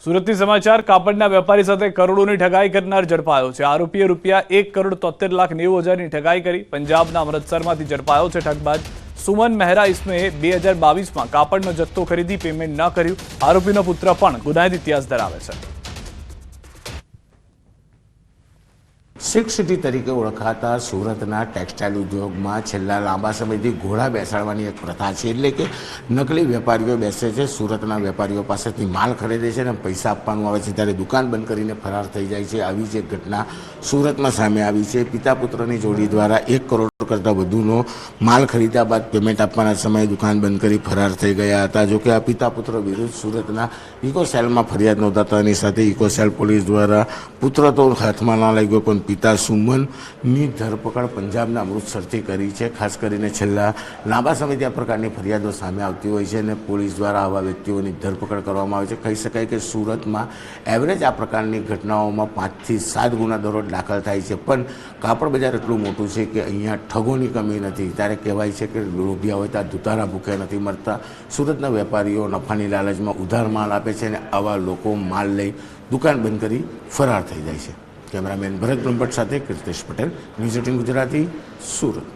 સુરતથી સમાચાર કાપડના વેપારી સાથે કરોડોની ઠગાઈ કરનાર ઝડપાયો છે। આરોપીએ ₹1,73,90,000ની ઠગાઈ કરી। પંજાબના અમૃતસરમાંથી ઝડપાયો છે ઠગબાજ સુમન મહેરા ઇસ્મે 2022માં કાપડનો જથ્થો ખરીદી પેમેન્ટ ન કર્યું। આરોપીનો પુત્ર પણ ગુનાહિત ઇતિહાસ ધરાવે છે। સિલ્ક સિટી તરીકે ઓળખાતા સુરતના ટેક્સટાઇલ ઉદ્યોગમાં છેલ્લા લાંબા સમયથી ઘોડા બેસાડવાની એક પ્રથા છે। એટલે કે નકલી વેપારીઓ બેસે છે, સુરતના વેપારીઓ પાસેથી માલ ખરીદે છે અને પૈસા આપવાનું આવે છે, ત્યારે દુકાન બંધ કરીને ફરાર થઈ જાય છે। આવી જ એક ઘટના સુરતમાં સામે આવી છે। પિતા પુત્રની જોડી દ્વારા 1 કરોડ કરતાં વધુનો માલ ખરીદ્યા બાદ પેમેન્ટ આપવાના સમયે દુકાન બંધ કરી ફરાર થઈ ગયા હતા। જોકે આ પિતા પુત્ર વિરુદ્ધ સુરતના ઇકોસેલમાં ફરિયાદ નોંધાતાની સાથે ઇકોસેલ પોલીસ દ્વારા પુત્ર તો હાથમાં ના લાગ્યો પણ પિતા સુમનની ધરપકડ પંજાબના અમૃતસરથી કરી છે। ખાસ કરીને છેલ્લા લાંબા સમયથી આ પ્રકારની ફરિયાદો સામે આવતી હોય છે અને પોલીસ દ્વારા આવા વ્યક્તિઓની ધરપકડ કરવામાં આવે છે। કહી શકાય કે સુરતમાં એવરેજ આ પ્રકારની ઘટનાઓમાં 5 થી 7 ગુના દરરોજ દાખલ થાય છે, પણ કાપડ બજાર એટલું મોટું છે કે અહીંયા ઠગોની કમી નથી। ત્યારે કહેવાય છે કે લોભિયા હોય ત્યાં દુતારા ભૂખ્યા નથી મરતા। સુરતના વેપારીઓ નફાની લાલચમાં ઉધાર માલ આપે છે અને આવા લોકો માલ લઈ દુકાન બંધ કરી ફરાર થઈ જાય છે। કેમેરામેન ભરત બ્રહ્મભટ્ટ સાથે કીર્તેશ પટેલ, ન્યૂઝ 18 ગુજરાતી, સુરત।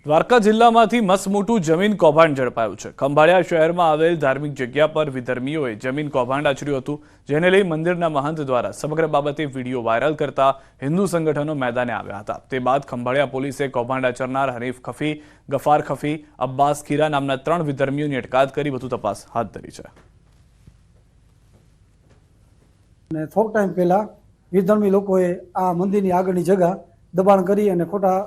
દ્વારકા જિલ્લામાંથી મસમોટું જમીન કૌભાંડ ઝડપાયું છે। ખંભાળિયા શહેરમાં આવેલ ધાર્મિક જગ્યા પર વિધર્મીઓએ જમીન કૌભાંડ આચર્યું હતું, જેને લઈ મંદિરના મહંત દ્વારા સમગ્ર બાબતે વિડીયો વાયરલ કરતા હિન્દુ સંગઠનો મેદાને આવ્યા હતા। તે બાદ ખંભાળિયા પોલીસે કૌભાંડ આચરનાર હનીફ ખફી, ગફાર ખફી, અબ્બાસ ખીરા નામના 3 વિધર્મીઓની અટકાયત કરી વધુ તપાસ હાથ ધરી છે। થોક ટાઈમ પહેલા વિધર્મી લોકોએ આ મંદિરની આગળની જગ્યા દબાણ કરી અને ખોટા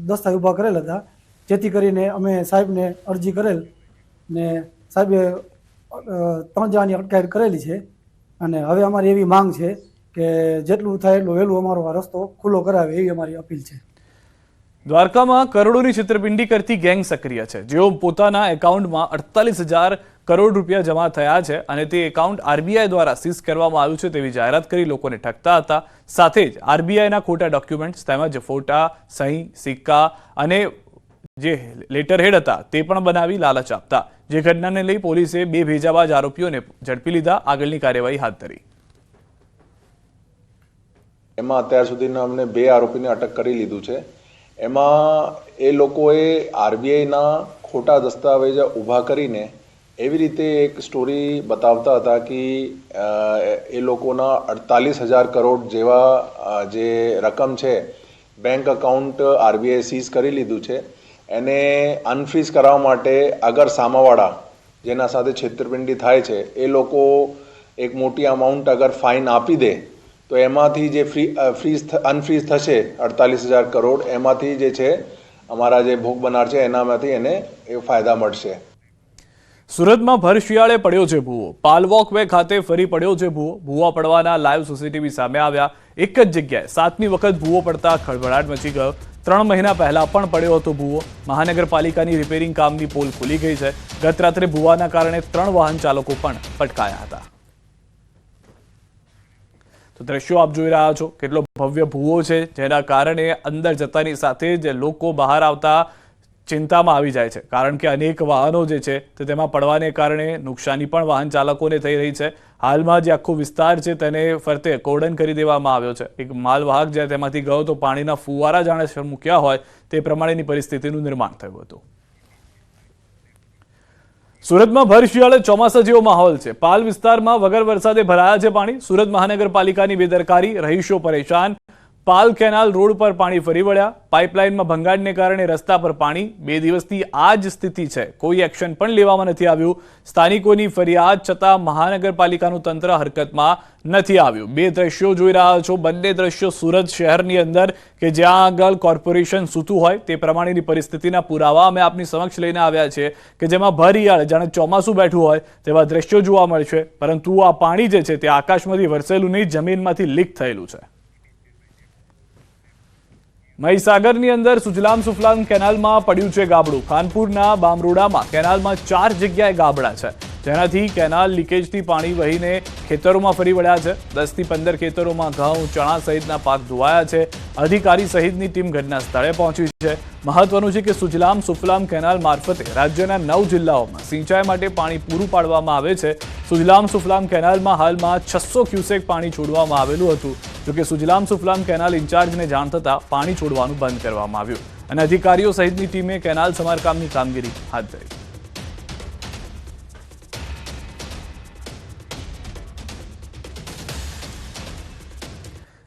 દસ્તાવેજ ઊભા કરેલ હતા, જેથી કરીને અમે સાહેબને અરજી કરેલ ને સાહેબે 3 જણાની અટકાયત કરેલી છે અને હવે અમારી એવી માંગ છે કે જેટલું થાય એટલું વહેલું અમારો આ રસ્તો ખુલ્લો કરાવે એવી અમારી અપીલ છે। દ્વારકામાં કરોડોની છેતરપિંડી કરતી ગેંગ સક્રિય છે, જેઓ પોતાના એકાઉન્ટમાં 48,000 કરોડ રૂપિયા જમા થયા છે અને તે એકાઉન્ટ આરબીઆઈ દ્વારા સીઝ કરવામાં આવ્યું છે તેવી જાહેરાત કરી લોકોને ઠગતા હતા। સાથે જ આરબીઆઈના ખોટા ડોક્યુમેન્ટ્સ તેમજ ફોટા, સહી, સિક્કા અને જે લેટરહેડ હતા તે પણ બનાવી લાલચ આપતા। જે ઘટનાને લઈ પોલીસે 2 ભેજાબાજ આરોપીઓને ઝડપી લીધા, આગળની કાર્યવાહી હાથ ધરી। એમાં અત્યાર સુધીના અમને 2 આરોપીને અટક કરી લીધું છે। એમાં એ લોકોએ આરબીઆઈના ખોટા દસ્તાવેજ ઊભા કરીને એવી રીતે એક સ્ટોરી બતાવતા હતા કે એ લોકોના 48,000 કરોડ જેવા જે રકમ છે બેંક અકાઉન્ટ આરબીઆઈ સીઝ કરી લીધું છે। એને અનફ્રીઝ કરવા માટે અગર સામાવાળા જેના સાથે છેતરપિંડી થાય છે એ લોકો એક મોટી અમાઉન્ટ અગર ફાઇન આપી દે તો એમાંથી જે અનફ્રીઝ થશે 48,000 કરોડ, એમાંથી જે છે અમારા જે ભોગ બનાર છે એનામાંથી એને એ ફાયદા મળશે। સુરતમાં ભર શિયાળે પડ્યો છે ભૂવો। પાલ વોકવે ખાતે ફરી પડ્યો છે ભૂવો। ભૂવા પડવાના લાઈવ સીસીટીવી સામે આવ્યા। એક જ જગ્યાએ 7મી વખત ભૂવો પડતા ખળભળાટ મચી ગયો। 3 મહિના પહેલા પણ પડ્યો હતો ભૂવો। મહાનગરપાલિકાની રિપેરિંગ કામની પોલ ખુલી ગઈ છે। ગત રાત્રે ભૂવાના કારણે 3 વાહન ચાલકો પણ પટકાયા હતા। તો દ્રશ્યો આપ જોઈ રહ્યા છો, કેટલો ભવ્ય ભૂવો છે, જેના કારણે અંદર જતાની સાથે જ લોકો બહાર આવતા ચિંતામાં આવી જાય છે, કારણ કે અનેક વાહનો જે છે તે તેમાં પડવાને કારણે નુકસાની પણ વાહન ચાલકોને થઈ રહી છે। હાલમાં જે આખો વિસ્તાર છે તેને ફરતે કોર્ડન કરી દેવામાં આવ્યો છે। એક માલવાહક જ્યારે તેમાંથી ગયો તો પાણીના ફુવારા જાણે મૂક્યા હોય તે પ્રમાણેની પરિસ્થિતિનું નિર્માણ થયું હતું। સુરતમાં ભર શિયાળે ચોમાસા જેવો માહોલ છે। પાલ વિસ્તારમાં વગર વરસાદે ભરાયા છે પાણી। સુરત મહાનગરપાલિકાની બેદરકારી, રહીશો પરેશાન। પાલ કેનાલ રોડ પર પાણી ફરી વળ્યા। પાઇપલાઇનમાં ભંગાણને કારણે રસ્તા પર પાણી। 2 દિવસથી આ જ સ્થિતિ છે, કોઈ એક્શન પણ લેવામાં નથી આવ્યું। સ્થાનિકોની ફરિયાદ છતાં મહાનગરપાલિકાનું તંત્ર હરકતમાં નથી આવ્યું। 2 દ્રશ્યો જોઈ રહ્યા છો, બંને દ્રશ્યો સુરત શહેરની અંદર કે જ્યાં આગળ કોર્પોરેશન સૂતું હોય તે પ્રમાણેની પરિસ્થિતિના પુરાવા અમે આપની સમક્ષ લઈને આવ્યા છે કે જેમાં ભર શિયાળે જાણે ચોમાસું બેઠું હોય તેવા દ્રશ્યો જોવા મળશે, પરંતુ આ પાણી જે છે તે આકાશમાંથી વરસેલું નહીં, જમીનમાંથી લીક થયેલું છે। મહીસાગરની અંદર સુજલામ સુફલામ કેનાલમાં પડ્યું છે ગાબડું। ખાનપુરના બામરોડામાં કેનાલમાં 4 જગ્યાએ ગાબડા છે। જેનાથી કેનાલ લીકેજથી પાણી વહીને ખેતરોમાં ફરી વળ્યા છે. 10 થી 15 ખેતરોમાં ઘઉં, ચણા સહિતના પાક ધોવાયા છે. અધિકારી સહિતની ટીમ ઘટના સ્થળે પહોંચી છે. મહત્વનું છે કે સુજલામ સુફલામ કેનાલ મારફતે રાજ્યના 9 જિલ્લાઓમાં સિંચાઈ માટે પાણી પૂરું પાડવામાં આવે છે. સુજલામ સુફલામ કેનાલમાં હાલમાં 600 ક્યુસેક પાણી છોડવામાં આવેલું હતું. જોકે સુજલામ સુફલામ કેનાલ ઇન્ચાર્જને જાણ થતાં પાણી છોડવાનું બંધ કરવામાં આવ્યું અને અધિકારીઓ સહિતની ટીમે કેનાલ સમારકામની કામગીરી હાથ ધરી.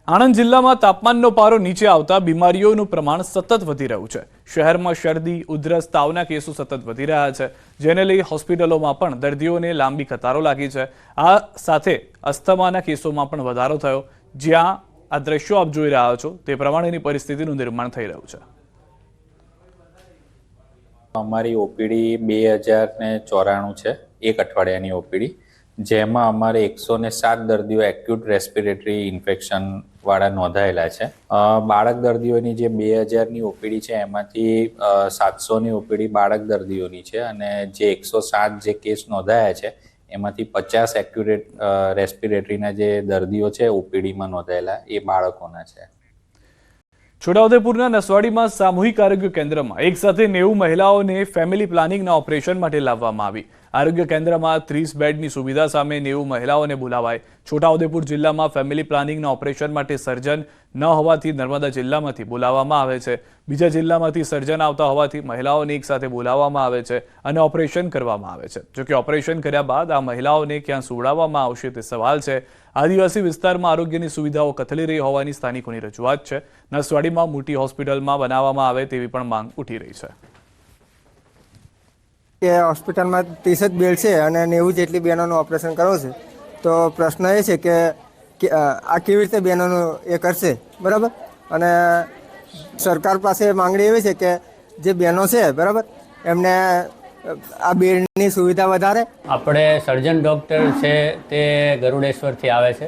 આણંદ જિલ્લામાં તાપમાનનો પારો નીચે આવતા બીમારીઓનું પ્રમાણ સતત વધી રહ્યું છે. શહેરમાં શરદી, ઉધરસ, તાવના કેસો સતત વધી રહ્યા છે, જેને લઈ હોસ્પિટલોમાં પણ દર્દીઓને લાંબી કતારો લાગી છે. આ સાથે અસ્થમાના કેસોમાં પણ વધારો થયો. જ્યાં આ દ્રશ્યો આપ જોઈ રહ્યા છો તે પ્રમાણેની પરિસ્થિતિનું નિર્માણ થઈ રહ્યું છે. અમારી ઓપીડી 2094 છે, એક અઠવાડિયાની ઓપીડી, જેમાં અમારે 107 દર્દીઓ એક્યુટ રેસ્પિરેટરી ઇન્ફેક્શન વાળા નોંધાયેલા છે. બાળક દર્દીઓની જે 2000ની ઓપીડી છે એમાંથી 700ની ઓપીડી બાળક દર્દીઓની છે અને જે 107 જે કેસ નોંધાયા છે એમાંથી 50 એક્યુરેટ રેસ્પિરેટરીના જે દર્દીઓ છે ઓપીડીમાં નોંધાયેલા એ બાળકોના છે. છોટાઉદેપુરના નસવાડીમાં સામૂહિક આરોગ્ય કેન્દ્રમાં એક સાથે 90 મહિલાઓને ફેમિલી પ્લાનિંગના ઓપરેશન માટે લાવવામાં આવી. આરોગ્ય કેન્દ્રમાં 30 બેડની સુવિધા સામે 90 મહિલાઓને બોલાવાઈ. છોટાઉદેપુર જિલ્લામાં ફેમિલી પ્લાનિંગના ઓપરેશન માટે સર્જન ન હોવાથી નર્મદા જિલ્લામાંથી બોલાવવામાં આવે છે. બીજા જિલ્લામાંથી સર્જન આવતા હોવાથી મહિલાઓને એક સાથે બોલાવવામાં આવે છે અને ઓપરેશન કરવામાં આવે છે. જોકે ઓપરેશન કર્યા બાદ આ મહિલાઓને ક્યાં સુવડાવવામાં આવશે તે સવાલ છે. આદિવાસી વિસ્તારમાં આરોગ્યની સુવિધાઓ કથળી રહી હોવાની સ્થાનિકોની રજૂઆત છે. નસવાડીમાં મોટી હોસ્પિટલમાં બનાવવામાં આવે તેવી પણ માંગ ઉઠી રહી છે. કે હોસ્પિટલમાં 30 જ બેડ છે અને 90 જેટલી બહેનોનું ઓપરેશન કરવું છે. તો પ્રશ્ન એ છે કે આ કેવી રીતે બહેનોનું એ કરશે, બરાબર? અને સરકાર પાસે માંગણી એવી છે કે જે બહેનો છે, બરાબર, એમને આ બેડની સુવિધા વધારે. આપણે સર્જન ડૉક્ટર છે તે ગરુડેશ્વરથી આવે છે,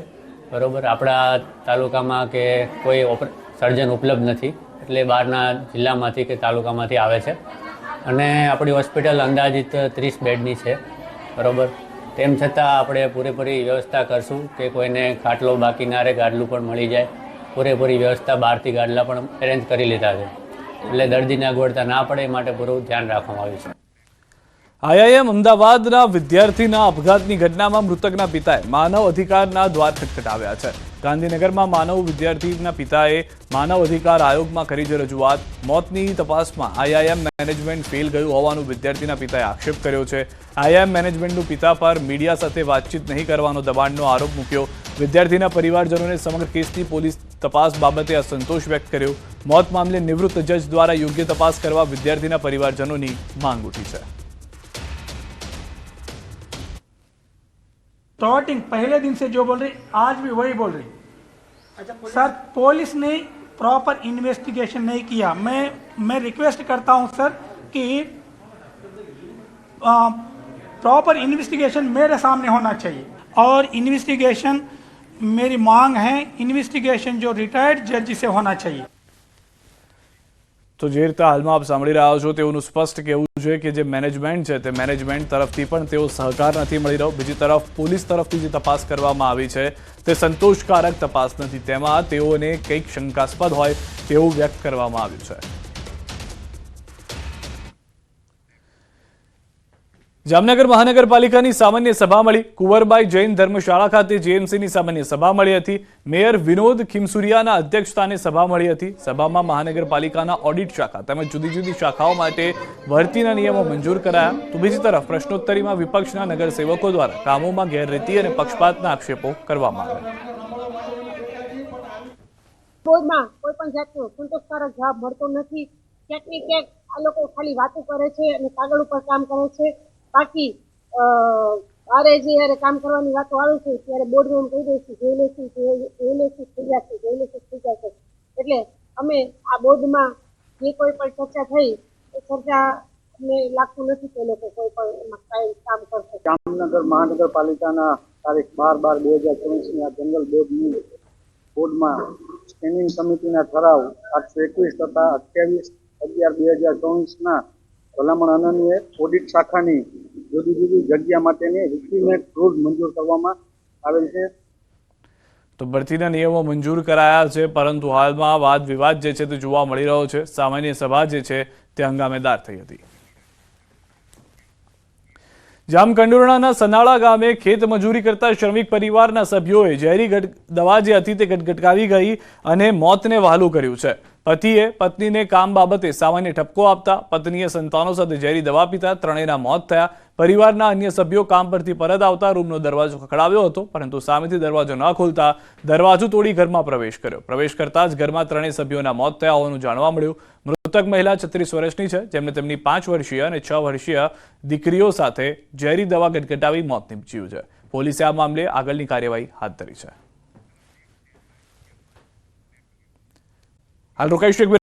બરાબર. આપણા તાલુકામાં કે કોઈ સર્જન ઉપલબ્ધ નથી, એટલે બહારના જિલ્લામાંથી કે તાલુકામાંથી આવે છે. અને આપણી હોસ્પિટલ અંદાજિત 30 બેડની છે, બરાબર. તેમ છતાં આપણે પૂરેપૂરી વ્યવસ્થા કરશું કે કોઈને ખાટલો બાકી ના રહે, ગાદલું પણ મળી જાય. પૂરેપૂરી વ્યવસ્થા બહારથી ગાદલા પણ અરેન્જ કરી લીધા છે, એટલે દર્દીને અગવડતા ના પડે એ માટે પૂરું ધ્યાન રાખવામાં આવ્યું છે. આઈઆઈએમ અમદાવાદના વિદ્યાર્થીના આપઘાતની ઘટનામાં મૃતકના પિતાએ માનવ અધિકારના દ્વાર ખટખટાવ્યા છે. ગાંધીનગરમાં માનવ વિદ્યાર્થીના પિતાએ માનવ અધિકાર આયોગમાં કરી છે રજૂઆત. મોતની તપાસમાં આઈઆઈએમ મેનેજમેન્ટ ફેલ ગયું હોવાનું વિદ્યાર્થીના પિતાએ આક્ષેપ કર્યો છે. આઈઆઈએમ મેનેજમેન્ટનું પિતા પર મીડિયા સાથે વાતચીત નહીં કરવાનો દબાણનો આરોપ મૂક્યો. વિદ્યાર્થીના પરિવારજનોને સમગ્ર કેસની પોલીસ તપાસ બાબતે અસંતોષ વ્યક્ત કર્યો. મોત મામલે નિવૃત્ત જજ દ્વારા યોગ્ય તપાસ કરવા વિદ્યાર્થીના પરિવારજનોની માંગ ઉઠી છે. टॉटिंग पहले दिन से जो बोल रही आज भी वही बोल रही. सर पुलिस ने प्रॉपर इन्वेस्टिगेशन नहीं किया. मैं रिक्वेस्ट करता हूं सर कि प्रॉपर इन्वेस्टिगेशन मेरे सामने होना चाहिए और इन्वेस्टिगेशन मेरी मांग है इन्वेस्टिगेशन जो रिटायर्ड जज से होना चाहिए. તો જે રીતે હાલમાં આપ સાંભળી રહ્યા છો તેઓનું સ્પષ્ટ કહેવું છે કે જે મેનેજમેન્ટ છે તે મેનેજમેન્ટ તરફથી પણ તેઓ સહકાર નથી મળી રહ્યો. બીજી તરફ પોલીસ તરફથી જે તપાસ કરવામાં આવી છે તે સંતોષકારક તપાસ નથી. તેમાં તેઓને કંઈક શંકાસ્પદ હોય તેવું વ્યક્ત કરવામાં આવ્યું છે. જામનગર મહાનગરપાલિકાની સામાન્ય સભા મળી. કુંવરબાઈ જૈન ધર્મશાળા ખાતે જેએમસીની સામાન્ય સભા મળી હતી. મેયર વિનોદ ખીમસુરિયાના અધ્યક્ષસ્થાને સભા મળી હતી. સભામાં મહાનગરપાલિકાના ઓડિટ શાખા તેમજ જુદી જુદી શાખાઓ માટે ભરતીના નિયમો મંજૂર કરાયા. તો બીજી તરફ પ્રશ્નોત્તરીમાં વિપક્ષના નગરસેવકો દ્વારા કામોમાં ગેરરીતિ અને પક્ષપાતના આક્ષેપો કરવામાં આવ્યા. બોર્ડમાં કોઈ પણ જાતનો સંતોષકારક જવાબ મળતો નથી. ક્યાંક ને ક્યાંક આ લોકો ખાલી વાતો કરે છે અને કાગળ ઉપર કામ કરે છે. બાકી કામ કરવાની વાતો આવે છે ત્યારે બોર્ડમાં કહી દઈશું જોઈ લઈશું થઈ જશે. એટલે અમે આ બોર્ડમાં જે કોઈ પણ ચર્ચા થઈ એ ચર્ચા અમને લાગતું નથી કે લોકો કોઈ પણ એમાં કાંઈ કામ કરશે. જામનગર મહાનગરપાલિકાના તારીખ 12/12/2024 આ જનરલ બોર્ડમાં સ્ટેન્ડિંગ સમિતિના ઠરાવ 821 તથા 28/11/2024 ભલામણ અન્વયે ઓડિટ શાખાની જુદી જુદી જગ્યા માટેની એસ્ટિમેટ રૂલ મંજૂર કરવામાં આવેલ છે. તો ભરતીના નિયમો મંજૂર કરાયા છે, પરંતુ હાલમાં વાદ વિવાદ જે છે તે જોવા મળી રહ્યો છે. સામાન્ય સભા જે છે તે હંગામેદાર થઈ હતી. જામકંડોરણાના સનાળા ગામે ખેત મજૂરી કરતા શ્રમિક પરિવારના સભ્યોએ ઝેરી દવા જે હતી તે ગટગટાવી ગઈ અને મોતને વહાલું કર્યું છે. પતિએ પત્નીને કામ બાબતે સામાન્ય ઠપકો આપતા પત્નીએ સંતાનો સાથે ઝેરી દવા પીતા ત્રણેયના મોત થયા. પરિવારના અન્ય સભ્યો કામ પરથી પરત આવતા રૂમનો દરવાજો ખખડાવ્યો હતો, પરંતુ સામેથી દરવાજો ન ખોલતા દરવાજો તોડી ઘરમાં પ્રવેશ કર્યો. પ્રવેશ કરતા જ ઘરમાં ત્રણેય સભ્યોના મોત થયા હોવાનું જાણવા મળ્યું. મૃતક મહિલા 36 વર્ષની છે, જેમને તેમની 5 વર્ષીય અને 6 વર્ષીય દીકરીઓ સાથે ઝેરી દવા ગટગટાવી મોત નીપજ્યું છે. પોલીસે આ મામલે આગળની કાર્યવાહી હાથ ધરી છે. હાલ રોકાઈશું.